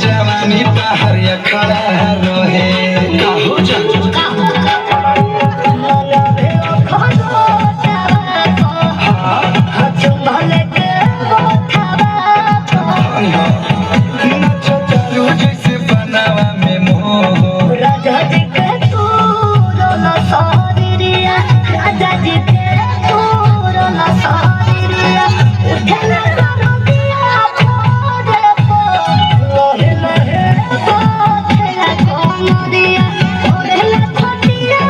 जवानी पहाड़िया खड़ा रहे काहो जैसे बनावा में मोह राजा जी के तू रोला सारिया राजा जी के तू रोला सारिया उठना करो दिया छोड़े पो लोहे लोहे बातें कोमरिया ओरेला छोटिया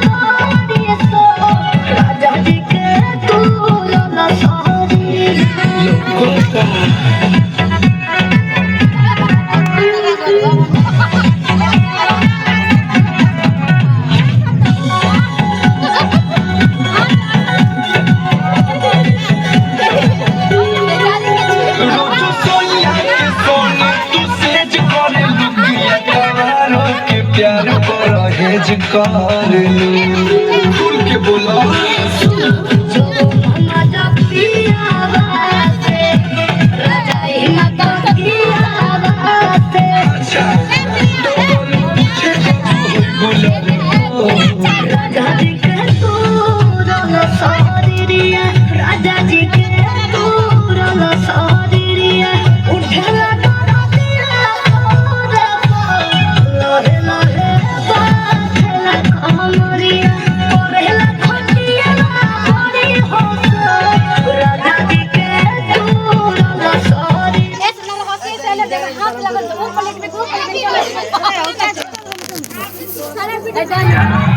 बाड़ी सो राजा जी के तू रोला सारिया प्यार परहेज कर खुल के बोला जो मना पिया बाते राजाई मत किया बाते अच्छा बोला राजा जी के तू रोला सारिया राजा जी के तू रोला सारिया उठला करो दिया छोड़े पो लोहे लोहे बातें कोमरिया ओरेला छोटिया बाड़ी होस राजा जी के तू रोला सारिया ऐसे ना लगा के चले देगा हाथ लगा तो वो पलट में सारा